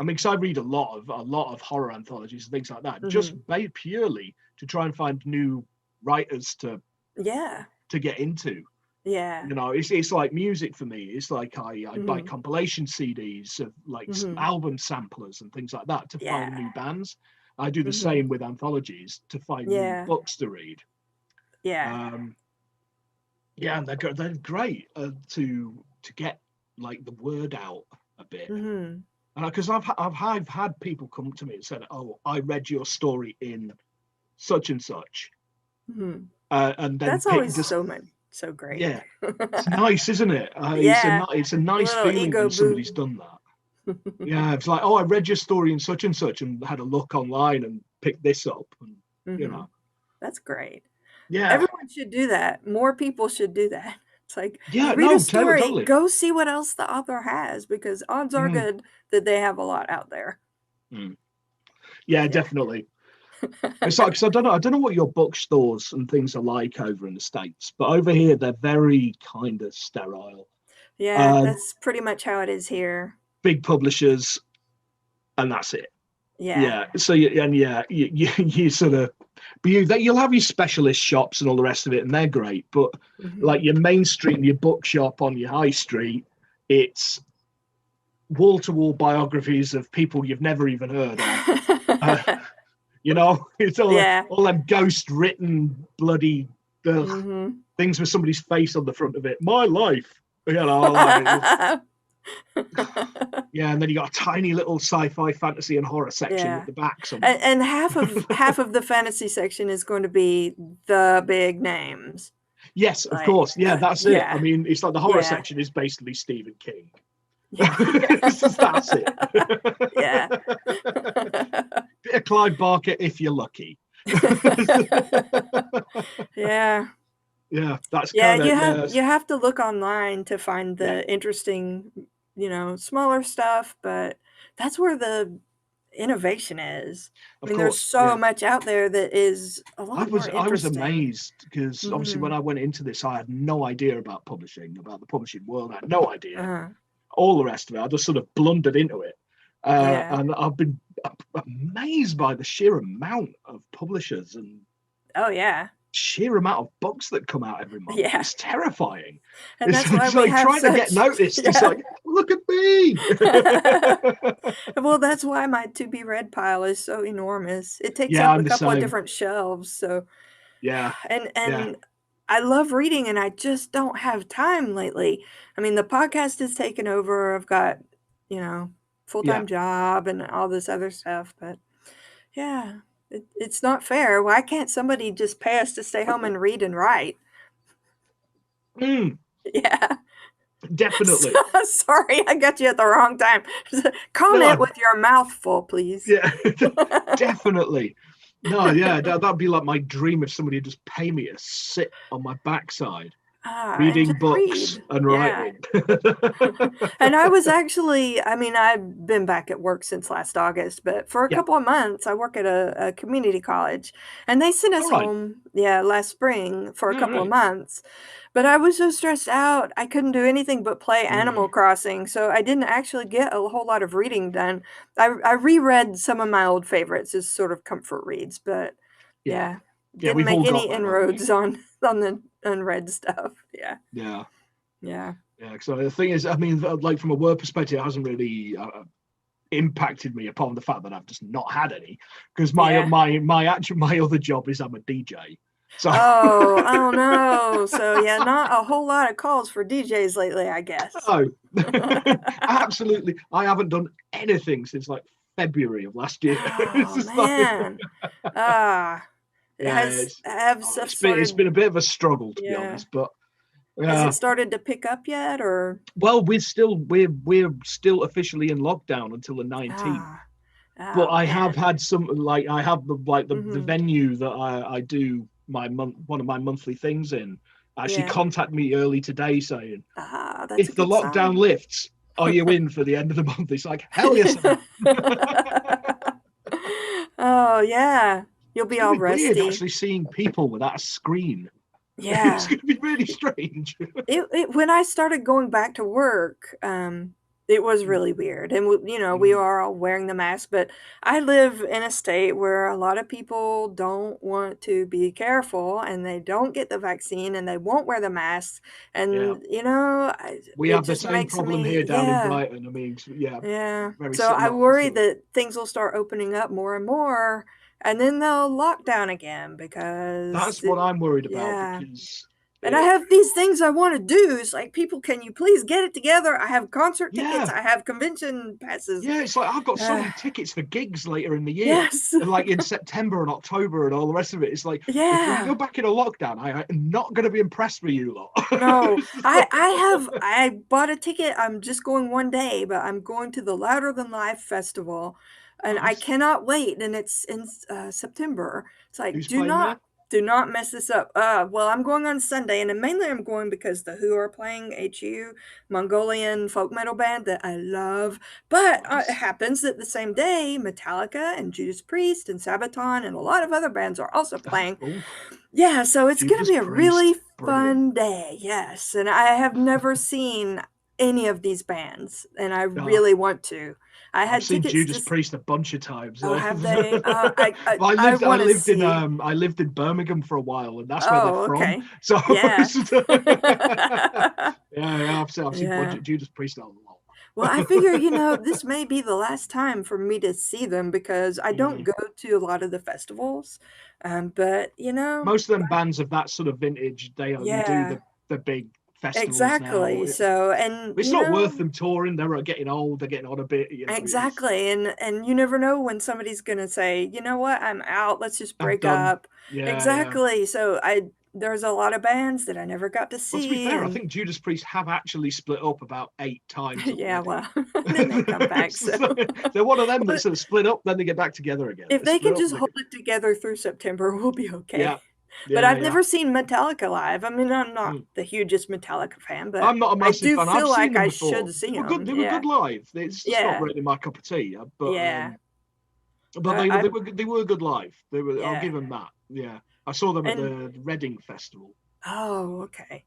I mean, because I read a lot of horror anthologies and things like that, just purely to try and find new writers to get into. Yeah, you know, it's like music for me. It's like I buy compilation CDs of like album samplers and things like that to find new bands. I do the same with anthologies to find new books to read. Yeah. And they're great to get like the word out a bit. Because I've had people come to me and said, "Oh, I read your story in such and such," and then that's always so great. Yeah, it's nice, isn't it? It's a nice feeling when somebody's done that. Yeah, it's like, "Oh, I read your story in such and such, and had a look online and picked this up," and you know, that's great. Yeah, everyone should do that. More people should do that. It's like, read a story, totally. Go see what else the author has, because odds are good that they have a lot out there. Yeah, definitely. It's like, because I don't know what your bookstores and things are like over in the States, but over here they're very kind of sterile. Yeah, that's pretty much how it is here. Big publishers, and that's it. Yeah. So you sort of, but you'll have your specialist shops and all the rest of it, and they're great. But like your main street and your bookshop on your high street, it's wall-to-wall biographies of people you've never even heard of. You know, it's all them ghost-written bloody things with somebody's face on the front of it. My life, you know. And then you got a tiny little sci-fi, fantasy, and horror section at the back. And half of the fantasy section is going to be the big names. Yes, of course. Yeah, that's it. I mean, it's like the horror section is basically Stephen King. That's it. Yeah. Bit of Clive Barker if you're lucky. Yeah, that's you have to look online to find the interesting, smaller stuff, but that's where the innovation is. I mean, there's so much out there that is a lot more interesting. I was amazed because obviously when I went into this, I had no idea about publishing, about the publishing world. I had no idea. All the rest of it, I just sort of blundered into it. Yeah. And I've been amazed by the sheer amount of publishers and Oh, yeah. sheer amount of books that come out every month. Yeah. It's terrifying. And that's why It's we like have trying to get such noticed. It's like, look at me. Well, that's why my to be read pile is so enormous. It takes Yeah, up I'm a the couple of same. different shelves, so Yeah. and I love reading and I just don't have time lately. I mean, the podcast is taken over. I've got, full-time job and all this other stuff, but yeah, it's not fair. Why can't somebody just pay us to stay home and read and write? Mm, Yeah. definitely. Sorry, I got you at the wrong time. Comment with your mouth full, please. Yeah, definitely. No, yeah, that'd be like my dream if somebody would just pay me to sit on my backside and reading just books read. and writing. And I was actually, I mean, I've been back at work since last August, but for a couple of months, I work at a community college, and they sent us All right. home, last spring for a Yeah, couple of right. months. But I was so stressed out, I couldn't do anything but play Animal Crossing, so I didn't actually get a whole lot of reading done. I reread some of my old favorites as sort of comfort reads, but didn't we've all make got any that, haven't we? inroads on the unread stuff. Yeah. Yeah. So the thing is, I mean, like from a work perspective, it hasn't really impacted me upon the fact that I've just not had any, because my other job is I'm a DJ. So oh no. So yeah, not a whole lot of calls for DJs lately, I guess. Oh, absolutely. I haven't done anything since like February of last year. Oh man. It's been a bit of a struggle, to be honest, but has it started to pick up yet, or? Well, we're still officially in lockdown until the 19th. But I have had some, like, I have the venue that I do one of my monthly things in actually contact me early today saying, if the lockdown lifts, are you in for the end of the month? It's like, hell yes. Oh yeah, you'll be all rusty. Weird actually seeing people without a screen. Yeah, it's going to be really strange. When I started going back to work, it was really weird, and we are all wearing the mask. But I live in a state where a lot of people don't want to be careful, and they don't get the vaccine, and they won't wear the masks. And we have the same problem here down in Brighton. I mean, So I worry that things will start opening up more and more. And then they'll lock down again because that's what I'm worried about. Because and I have these things I want to do. It's like, people, can you please get it together? I have concert tickets. I have convention passes. Yeah, it's like I've got so many tickets for gigs later in the year. Yes. Like in September and October and all the rest of it. It's like, if we go back in a lockdown, I am not going to be impressed with you lot. No, I bought a ticket. I'm just going one day, but I'm going to the Louder Than Life Festival. And I cannot wait. And it's in September. It's like, do not mess this up. Well, I'm going on Sunday, and mainly I'm going because the Who are playing, HU, Mongolian folk metal band that I love. But it happens that the same day, Metallica and Judas Priest and Sabaton and a lot of other bands are also playing. Yeah, so it's going to be a really fun day. Yes, and I have never seen any of these bands, and I really want to. I've seen Judas Priest a bunch of times. Oh, have they? I lived in Birmingham for a while, and that's where they're from. So I've seen Judas Priest a lot. Well, I figure, this may be the last time for me to see them because I don't go to a lot of the festivals. But most of them bands of that sort of vintage, they only do the big festivals exactly now. So, and it's not worth them touring. They're getting old. They're getting on a bit. Exactly, and you never know when somebody's gonna say, you know what, I'm out. Let's just break up. Exactly. So there's a lot of bands that I never got to see. Well, to be fair, I think Judas Priest have actually split up about 8 times. Well, then they come back. So they're one of them that sort of split up, then they get back together again. If they can just hold it together through September, we'll be okay. But I've never seen Metallica live. I mean, I'm not the hugest Metallica fan, but I'm not a massive fan. I do feel like I should see them. They were good live. It's not really my cup of tea. But they were good live. They were. I'll give them that. Yeah, I saw them at the Reading Festival. Oh, okay.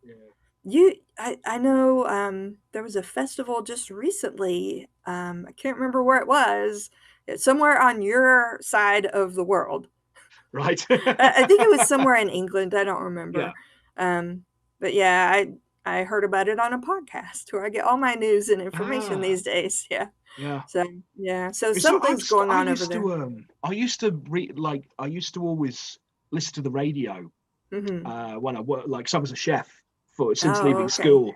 I know there was a festival just recently. I can't remember where it was. It's somewhere on your side of the world. Right. I think it was somewhere in England. I don't Yeah. remember. Um, but yeah, I heard about it on a podcast where I get all my news and information Ah, these days. Yeah. yeah. So yeah, so So something's going on over there. I used to read, like, I used to always listen to the radio Hmm. when I worked, like, 'cause I was a chef for since Oh, leaving okay. school.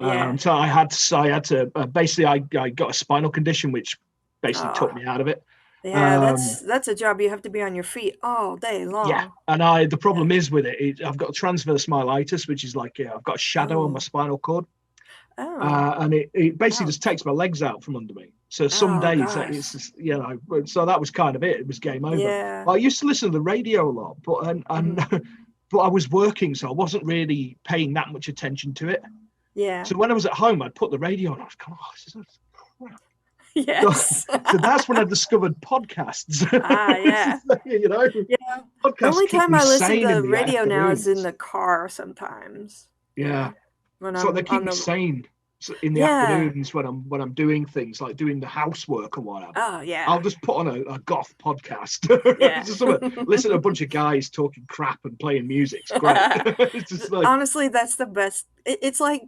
Yeah. So I had to basically I got a spinal condition which basically took Oh, me out of it. yeah. Um, That's a job you have to be on your feet all day yeah, long. and the problem is with I've got transverse myelitis, which is like I've got a shadow on my Oh, spinal cord. oh, And it basically just ouch. takes my legs out from under me. So some Oh days gosh. it's just, so that was kind of it. It was game over. Yeah. Well, I used to listen to the radio a lot, but and Hmm. but I was working, so I wasn't really paying that much attention to it. Yeah. So when I was at home, I'd put the radio on. I was going, oh, this is crap. So, Yes. so that's when I discovered podcasts. Ah, yeah. Yeah. The Podcasts only keep time me I listen sane in to the radio now is in afternoons. the car sometimes. Yeah. Yeah. When So they I'm keep on me the sane in the Yeah. afternoons when I'm doing things like doing the housework or whatever. Oh, I'll yeah. just put on a goth podcast. Yeah. Just listen to a bunch of guys talking crap and playing music. It's great. It's just like, Honestly, that's the best. It's like,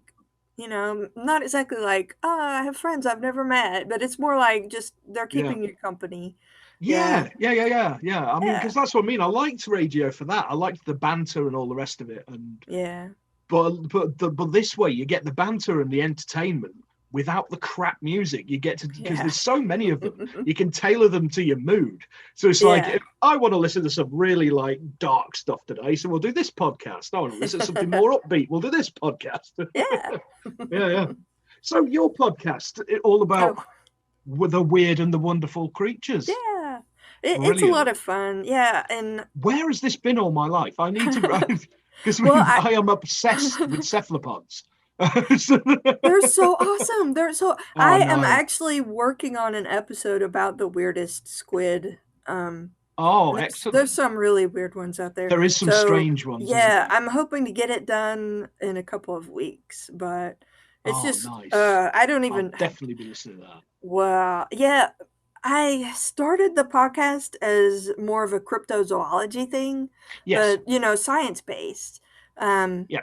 not exactly like, "Oh, I have friends I've never met," but it's more like just they're yeah, keeping you company. Yeah. yeah. I mean, Yeah. because that's what I mean. I liked radio for that. I liked the banter and all the rest of it. And Yeah. but this way you get the banter and the entertainment without the crap music. You get to, because Yeah. there's so many of them, you can tailor them to your mood. So it's like, Yeah. if I want to listen to some really like dark stuff today, so we'll do this podcast. I want to listen to something more upbeat, we'll do this podcast. Yeah. Yeah. So your podcast, all about Oh, with the weird and the wonderful creatures. yeah. It's a lot Brilliant. of fun. Yeah, and Where has this been all my life? I need to write, because well, I I am obsessed with cephalopods. they're so awesome. Oh I am no. actually working on an episode about the weirdest squid. Oh, There's excellent. some really weird ones out there. There is some So, strange ones, isn't yeah, there? I'm hoping to get it done in a couple of weeks, but it's Oh, just nice. I don't I'll even definitely be listening to that. well, yeah, I started the podcast as more of a cryptozoology thing, Yes. but science based. Um, Yeah.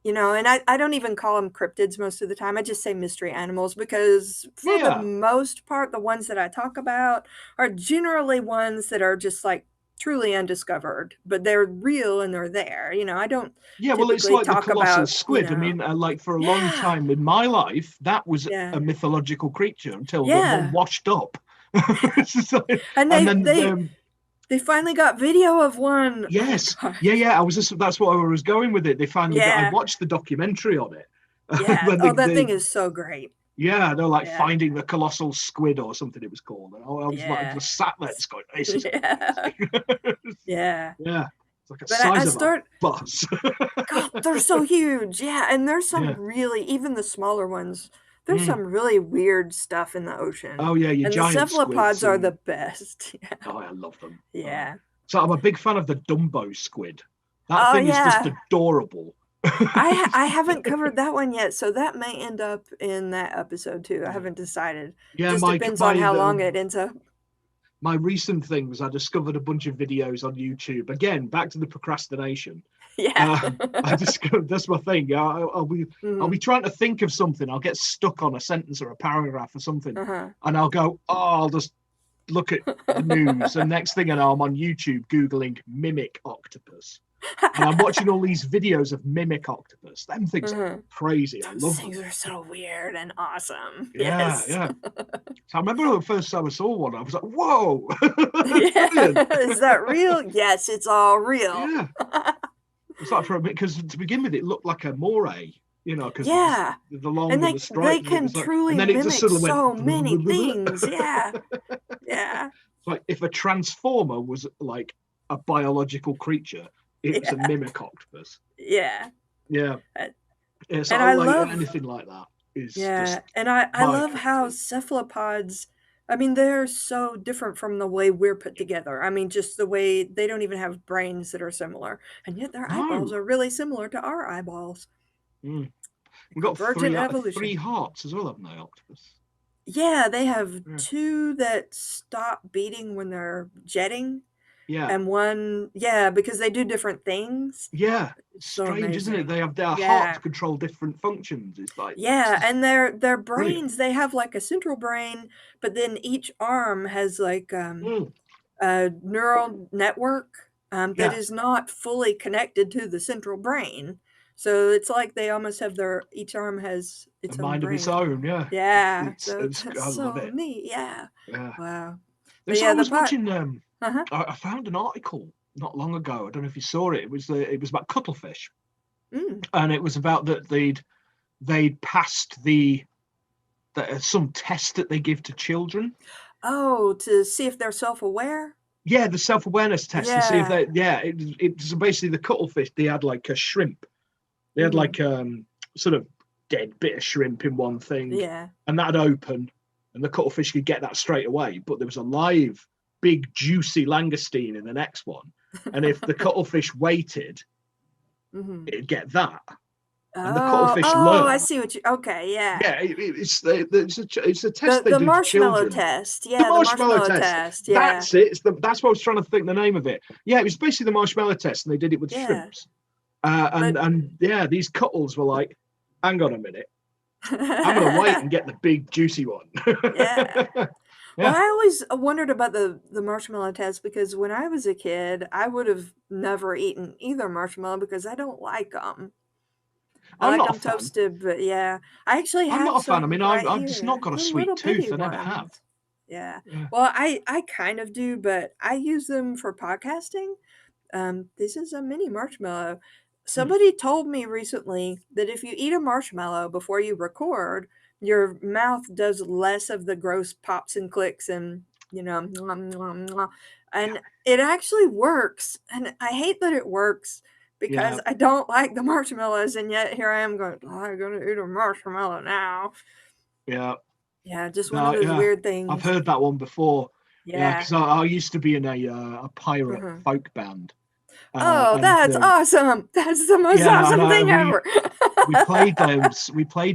and I don't even call them cryptids most of the time. I just say mystery animals because for the Yeah. most part, the ones that I talk about are generally ones that are just like truly undiscovered, but they're real and they're there. I don't Yeah. Well, it's typically like the talk colossal about, squid. I mean, like for a long yeah, time in my life, that was yeah, a mythological creature until the one yeah. washed up. It's just And and they then they they finally got video of one. Oh yes, gosh. I was just that's what I was going with it. They finally got. I Yeah, watched the documentary on it yeah. when Oh, that they thing is so great. yeah, they're like Yeah, finding the colossal squid or something it was called. And I was like yeah, just sat there just going, this is yeah, amazing. yeah. Yeah, it's like the But I size of a start bus. God, they're so huge. Yeah, and there's some Yeah. really even the smaller ones, there's Mm. some really weird stuff in the ocean, Oh yeah, your and the giant squids cephalopods are the and best. Yeah, oh, I love them. yeah. So I'm a big fan of the Dumbo squid. That Oh, thing is just yeah. adorable. I haven't covered that one yet, so that may end up in that episode too. I Yeah, haven't decided. yeah. Just depends on how long it ends up. My recent things, I discovered a bunch of videos on YouTube. Again, back to the procrastination. Yeah. Uh, I discovered that's my thing. I'll be Mhm. trying to think of something. I'll get stuck on a sentence or a paragraph or something, Uh-huh. and I'll go, oh, I'll just look at the news. And next thing I know, I'm on YouTube googling mimic octopus, and I'm watching all these videos of mimic octopus. Them things are Uh-huh. crazy. I Those love them. things are so weird and awesome. Yeah, Yes. yeah. So I remember the first time I saw one, I was like, whoa, Yeah. brilliant. Is that real? Yes, it's all real. Yeah. It's like for a bit, because to begin with, it looked like a moray, because Yeah. the long And and the they stripes, and it can was like, truly and then it just mimic sort of went. so many things. Yeah. Yeah. It's like if a transformer was like a biological creature, it was a Yeah. mimic octopus. Yeah. Yeah. Uh, Yeah, so And I I like love anything like that is Yeah, just and I my love cup of how tea. cephalopods, I mean, they're so different from the way we're put together. I mean, just the way they don't even have brains that are similar, and yet their eyeballs No. are really similar to our eyeballs. Mm. We've got Convergent three evolution. hearts as well, haven't they, octopus? Yeah, they have Yeah. 2 that stop beating when they're jetting. Yeah. And one, yeah, because they do different things. Yeah. It's so Strange, isn't it? amazing. They have their heart Yeah. to control different functions. It's like, Yeah, and their brilliant. brains, they have like a central brain, but then each arm has like Mm. a neural network that Yeah. is not fully connected to the central brain. So it's like they almost have each arm has A its own mind of its brain. own, yeah. Yeah, so that's I love so it. neat. Yeah. Yeah. Wow. But There's I yeah, the was pot. watching Uh-huh. I found an article not long ago. I don't know if you saw it. It was about cuttlefish. Mm. And it was about that they'd passed some test that they give to children. Oh, to see if they're self-aware? Yeah, the self-awareness test to see if Yeah. it's basically the cuttlefish. They had like a shrimp. They had like sort of dead bit of shrimp in one thing, Yeah. and that'd open, and the cuttlefish could get that straight away. But there was a live, big, juicy langoustine in the next one, and if the cuttlefish waited, it'd get that. And the cuttlefish I learn. see what you. Okay, yeah. Yeah, it's a test they The do to marshmallow children. test. The Yeah, the marshmallow marshmallow test. test. Yeah. That's it. That's what I was trying to think the name of it. Yeah, it was basically the marshmallow test, and they did it with Yeah. shrimps. And yeah, these cuttles were like, hang on a minute, I'm gonna wait and get the big juicy one. Yeah. Yeah. Well, I always wondered about the marshmallow test because when I was a kid, I would have never eaten either marshmallow because I don't like them. I I'm like not a them fan. toasted, but yeah, I actually I'm have not a fan. I some mean, right I've just not here, got a the sweet little bitty tooth. I never have. ones. Yeah. Yeah. Well, I kind of do, but I use them for podcasting. This is a mini marshmallow. Somebody told me recently that if you eat a marshmallow before you record, your mouth does less of the gross pops and clicks and, mwah, mwah, mwah. And it actually works. And I hate that it works because Yeah. I don't like the marshmallows. And yet here I am going, I'm going to eat a marshmallow now. Yeah. Yeah, just one of those weird things. I've heard that one before. Yeah, because Yeah. I used to be in a pirate folk band. Oh, that's awesome! That's the most awesome thing ever. we played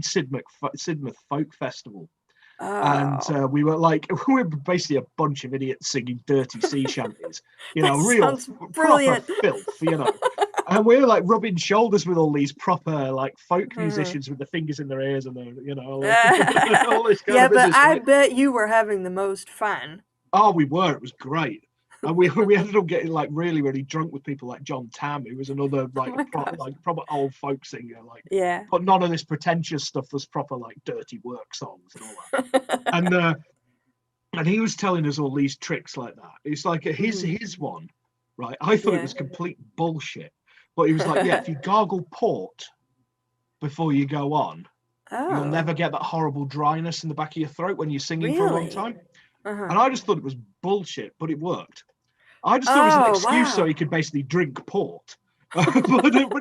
Sidmouth Folk Festival, and we were basically a bunch of idiots singing dirty sea shanties. You know, real proper filth. You know, and we were like rubbing shoulders with all these proper like folk musicians with the fingers in their ears and all this kind of business. But I bet you were having the most fun. Oh, we were. It was great. And we ended up getting like really, really drunk with people like John Tam, who was another proper old folk singer. But none of this pretentious stuff. There's proper like dirty work songs and all that. and he was telling us all these tricks like that. It's like his one, right? I thought it was complete bullshit, but he was like, yeah, if you gargle port before you go on, you'll never get that horrible dryness in the back of your throat when you're singing for a long time. And I just thought it was bullshit, but it worked. I just thought it was an excuse so he could basically drink port. but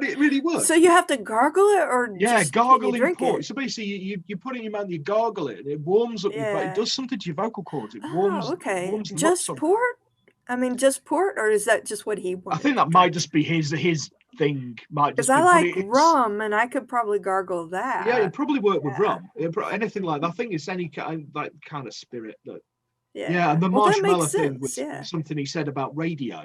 it really worked. So you have to gargle it or just gargling port. So basically you put it in your mouth, you gargle it, and it warms up it does something to your vocal cords. It warms warms them just up port? I mean, just port, or is that just what he wanted? I think that might just be his thing. Because I like rum, and I could probably gargle that. Yeah, it probably work with rum. Anything like that. I think it's any kind of spirit that. Yeah, and the marshmallow thing was something he said about radio.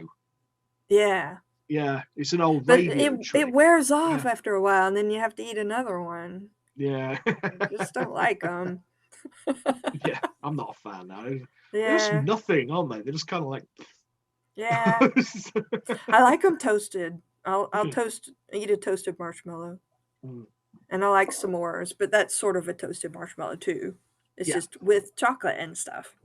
Yeah. Yeah, it's an old radio trick. It wears off after a while, and then you have to eat another one. Yeah. I just don't like them. Yeah, I'm not a fan now. They're just nothing, aren't they? They're just kind of like. Yeah. I like them toasted. I'll eat a toasted marshmallow. And I like s'mores, but that's sort of a toasted marshmallow too. It's just with chocolate and stuff.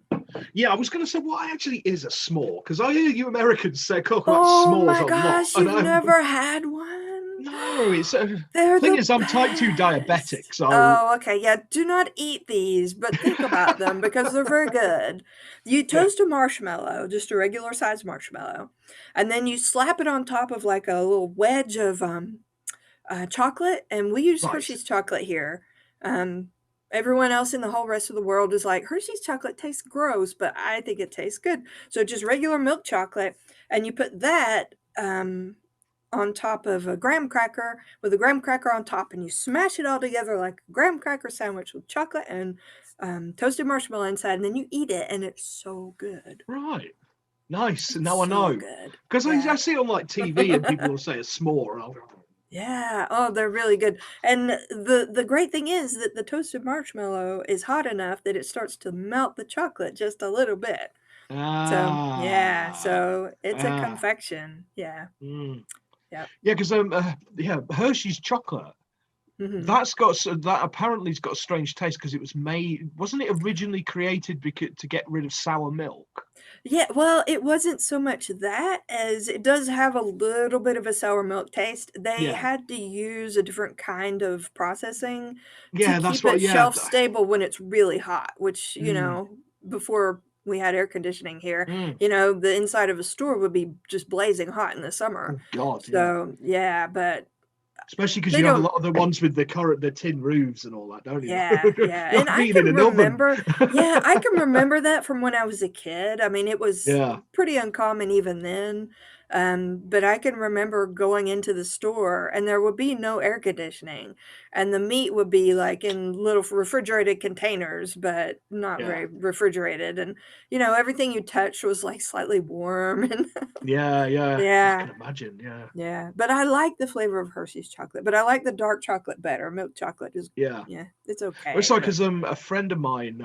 Yeah, I was going to say, what actually is a s'more? Because I hear you Americans say talk about s'mores a lot. Oh my gosh, you've never had one? No, it's the thing is, I'm type 2 diabetic, so. Oh, okay, yeah. Do not eat these, but think about them because they're very good. You toast a marshmallow, just a regular size marshmallow, and then you slap it on top of like a little wedge of chocolate, and we use Hershey's chocolate here. Everyone else in the whole rest of the world is like, Hershey's chocolate tastes gross, but I think it tastes good. So just regular milk chocolate, and you put that on top of a graham cracker with a graham cracker on top, and you smash it all together like a graham cracker sandwich with chocolate and toasted marshmallow inside, and then you eat it, and it's so good. Right. Nice. It's Now I so know. good. Because Yeah. I see it on like TV and people will say a s'more. And I'll go, Yeah. Oh, they're really good. And the great thing is that the toasted marshmallow is hot enough that it starts to melt the chocolate just a little bit. So yeah, so it's a confection. Yeah. Mm. Yep. Yeah, because Hershey's chocolate. Mhm. That apparently has got a strange taste because it was made. Wasn't it originally created to get rid of sour milk? Yeah, well, it wasn't so much that as it does have a little bit of a sour milk taste. They Yeah. had to use a different kind of processing to Yeah, that's keep what. it Yeah. shelf stable when it's really hot, which, Mm. before we had air conditioning here, Mm. the inside of a store would be just blazing hot in the summer. Oh God. Yeah. So, yeah, but Especially because they you have a don't. lot of the ones with the tin roofs and all that, don't you? Yeah, yeah, Not and I being in can an oven. remember yeah, I can remember that from when I was a kid. I mean, it was Yeah. pretty uncommon even then, but I can remember going into the store, and there would be no air conditioning, and the meat would be, like, in little refrigerated containers, but not Yeah. very refrigerated, and, everything you touched was, like, slightly warm, and Yeah. Yeah. I yeah. can imagine. Yeah. Yeah, but I like the flavor of Hershey's chocolate, but I like the dark chocolate better. Milk chocolate is, Yeah. yeah, it's Well, okay. it's like But, because a friend of mine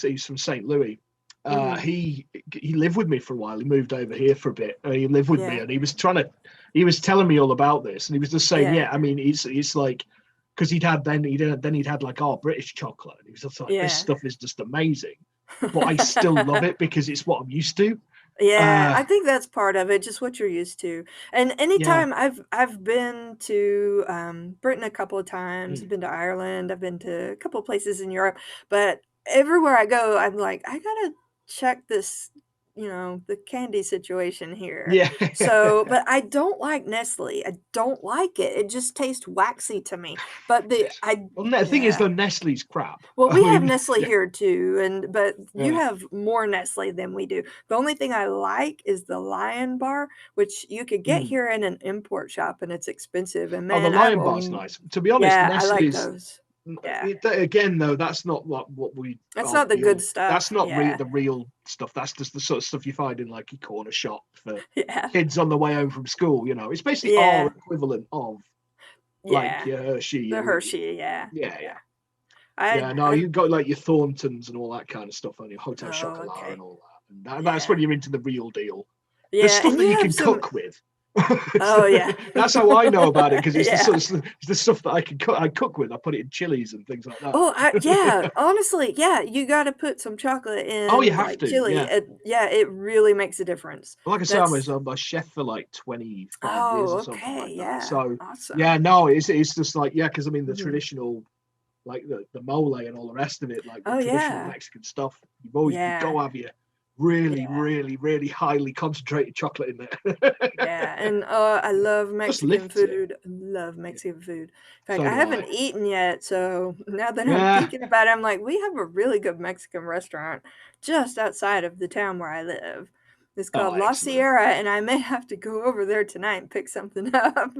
he's from St. Louis. mhm, He lived with me for a while. He moved over here for a bit. He lived with me, yeah, and he was telling me all about this, and he was just saying, yeah, yeah. I mean, it's like because he'd had like our British chocolate, and he was just like, this yeah. stuff is just amazing, but I still love it because it's what I'm used to. Yeah, I Uh, think that's part of it, just what you're used to. And yeah. anytime I've been to Britain a couple of times, Mm. I've been to Ireland, I've been to a couple of places in Europe, but everywhere I go, I'm like, I gotta check this, the candy situation here. Yeah. So, but I don't like Nestle. I don't like it. It just tastes waxy to me. But Well, the thing is, yeah. though, Nestle's crap. Well, I we have mean, Nestle yeah, here too, but you yeah. have more Nestle than we do. The only thing I like is the Lion Bar, which you could get Mm. here in an import shop, and it's expensive. And Oh, the man, Lion Bar's nice. To be honest, yeah, I like Nestle's. those. Yeah, Again, though, that's not what we that's are not the good real. That's stuff. not Yeah, the real stuff. That's just the sort of stuff you find in like your corner shop for yeah, kids on the way home from school. It's basically our yeah, equivalent of like yeah. your Hershey The and Hershey, yeah, yeah, yeah. yeah, I, yeah. No, I. you've got like your Thorntons and all that kind of stuff on your Hotel Oh, Chocolat and okay. all that. And that's when Yeah, you're into the real deal. The yeah, stuff and that you you have can some. cook with. Oh, yeah. That's how I know about it because it's Yeah. the stuff that I can cook. I cook with. I put it in chilies and things like that. Oh, yeah, honestly, yeah, you gotta put some chocolate Oh, you in, have like, to. chili. Yeah. Yeah, it really makes a difference. Like I say, That's I'm a chef for like 25 years Oh, or something okay, like that. yeah, So yeah, awesome. no, it's just like because I mean the Mhm. traditional like the mole and all the rest of it, like the Oh, traditional yeah. Mexican stuff. You've got Yeah, to have your really, yeah, really, really highly concentrated chocolate in there. yeah, and, I love Just Mexican lifts it. food. I love Yeah, Mexican food. In fact, so I do haven't I. eaten yet, so now that I'm Yeah. thinking about it, I'm like, we have a really good Mexican restaurant just outside of the town where I live. It's Oh, called La excellent. Sierra, and I may have to go over there tonight and pick something up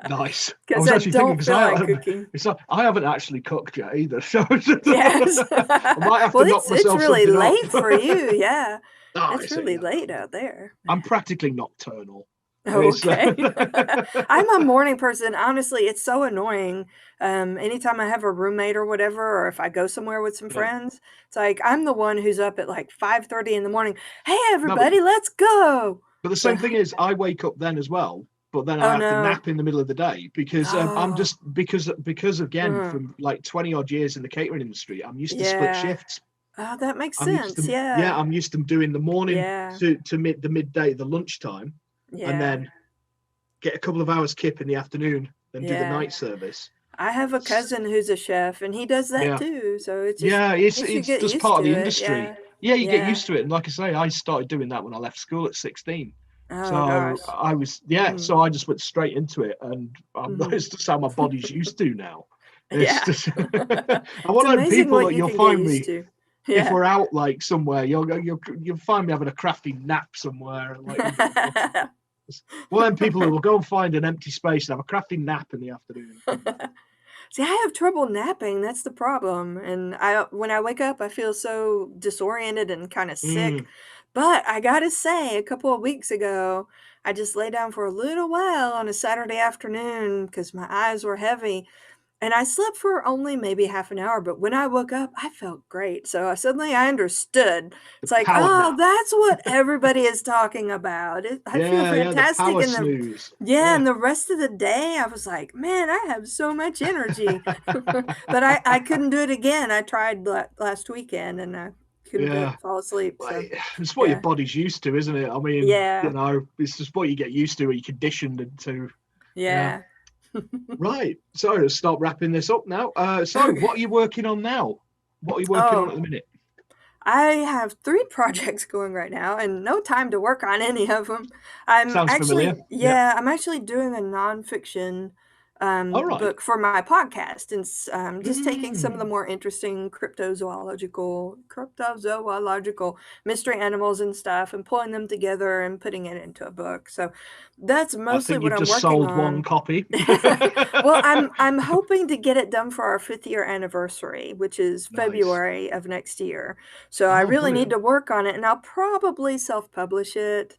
Nice. I because was I actually thinking don't because feel like cooking. I haven't actually cooked yet either, so Yes. I might have to Well, knock it's myself really something up. late for you, yeah. Oh, It's so really yeah, late out there. I'm practically nocturnal. It's Okay. I'm a morning person. Honestly, it's so annoying. Anytime I have a roommate or whatever, or if I go somewhere with some yeah. friends, it's like I'm the one who's up at like 5:30 in the morning. Hey, No, but everybody, let's go. the So, same thing is I wake up then as well, but then I oh have to no. nap in the middle of the day because I'm Oh, just because again uh, from like 20 odd years in the catering industry, I'm used to split yeah. shifts. Oh, that makes I'm used sense. to yeah, Yeah. I'm used to doing the morning Yeah. to midday, the lunchtime, and Yeah. then get a couple of hours kip in the afternoon, then do the Yeah. night service. I have a S- cousin who's a chef, and he does that Yeah, too. So it's just, yeah, I guess you it's get just used part of to the it. industry. Yeah. Yeah, you get Yeah. used to it, and like I say, I started doing that when I left school at 16. Oh So gosh. I was yeah, Mm, so I just went straight into it, and mhm. it's just how my body's used to now. It's Yeah. just I'm It's one of them amazing people what that you you'll can get find used me to. if Yeah. we're out like somewhere. You'll find me having a crafty nap somewhere, like One of them people who will go and find an empty space and have a crafty nap in the afternoon. See, I have trouble napping. That's the problem. And when I wake up, I feel so disoriented and kind of sick. But I gotta say, a couple of weeks ago, I just lay down for a little while on a Saturday afternoon because my eyes were heavy. And I slept for only maybe half an hour, but when I woke up, I felt great. So suddenly I understood. It's like, power oh, nap. that's what everybody is talking about. I feel fantastic. The power snooze. And the rest of the day, I was like, man, I have so much energy. But I couldn't do it again. I tried last weekend and I couldn't fall asleep. So, it's what your body's used to, isn't it? I mean, you know, it's just what you get used to, or you're conditioned into. Yeah. Right. So let's start wrapping this up now. So what are you working on now? What are you working on at the minute? I have 3 projects going right now and no time to work on any of them. Sounds familiar. I'm actually doing a nonfiction book for my podcast, and just taking some of the more interesting cryptozoological mystery animals and stuff and pulling them together and putting it into a book. So that's mostly what I'm working on. I think you've just sold one copy. Well, I'm hoping to get it done for our 5th year anniversary, which is February of next year. So I really need to work on it, and I'll probably self-publish it.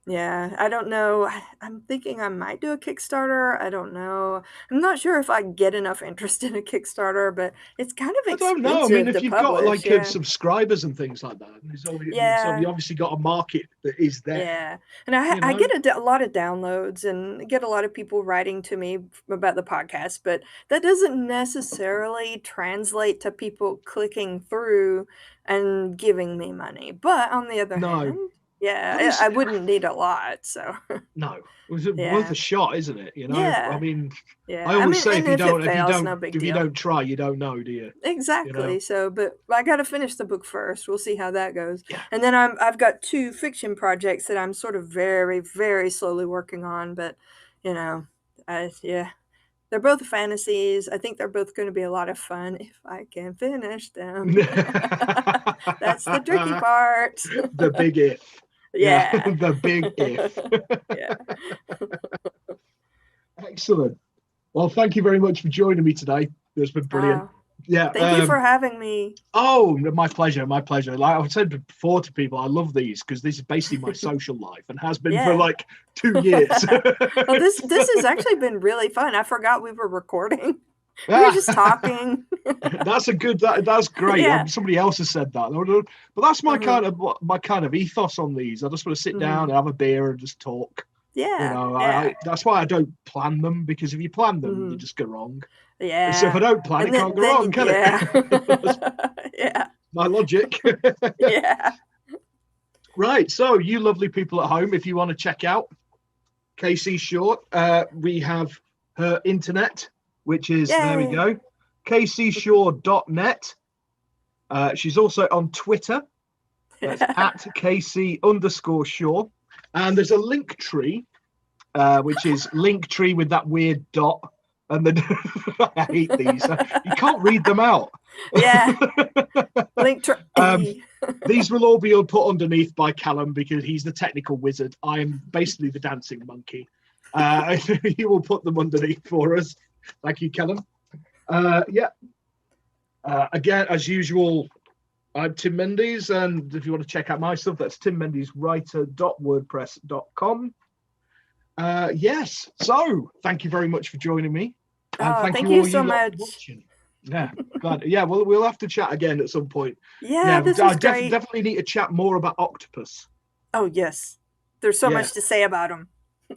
Yeah, I don't know. I'm thinking I might do a Kickstarter. I don't know. I'm not sure if I get enough interest in a Kickstarter, but it's kind of expensive. I don't know. I mean, if you've got like subscribers and things like that, so you obviously got a market that is there. Yeah, and I get a lot of downloads and get a lot of people writing to me about the podcast, but that doesn't necessarily translate to people clicking through and giving me money. But on the other hand, I wouldn't need a lot, so. No, it was worth a shot, isn't it? You know, I mean, I always say if you don't try, you don't know, do you? Exactly. You know? So, but I got to finish the book first. We'll see how that goes. Yeah. And then I've got 2 fiction projects that I'm sort of very, very slowly working on, but you know, they're both fantasies. I think they're both going to be a lot of fun if I can finish them. That's the tricky part. The big if. Yeah. The big if. Yeah. Excellent. Well, thank you very much for joining me today. It's been brilliant. Thank you for having me. Oh, my pleasure. My pleasure. Like I've said before to people, I love these because this is basically my social life and has been for like 2 years. Well, this has actually been really fun. I forgot we were recording. We were just talking. That's great. Somebody else has said that, but that's my kind of ethos on these. I just want to sit down and have a beer and just talk. That's why I don't plan them, because if you plan them, you just go wrong. Yeah. So if I don't plan, it can't go wrong, can it? Yeah. My logic. Yeah. Right. So you lovely people at home, if you want to check out Casey Short, we have her internet, which is, there we go, kcshore.net. She's also on Twitter. That's at Casey_Shore. And there's a link tree, which is Linktree with that weird dot. And then I hate these. You can't read them out. Yeah. Linktree. These will all be put underneath by Callum because he's the technical wizard. I am basically the dancing monkey. He will put them underneath for us. Thank you, Callum. Again, as usual, I'm Tim Mendes, and if you want to check out my stuff, that's timmendeswriter.wordpress.com. Yes, so thank you very much for joining me. And thank you so much. Yeah, glad. Yeah, well, we'll have to chat again at some point. Yeah, this is great. Definitely need to chat more about octopus. Oh, yes. There's so much to say about them.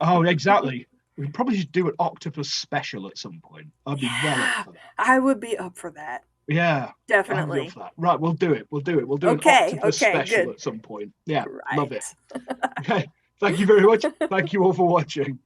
Oh, exactly. We probably should do an octopus special at some point. I'd be well up for that. I would be up for that. Yeah, definitely. Right, we'll do it. We'll do an octopus special at some point. Yeah, love it. Okay, thank you very much. Thank you all for watching.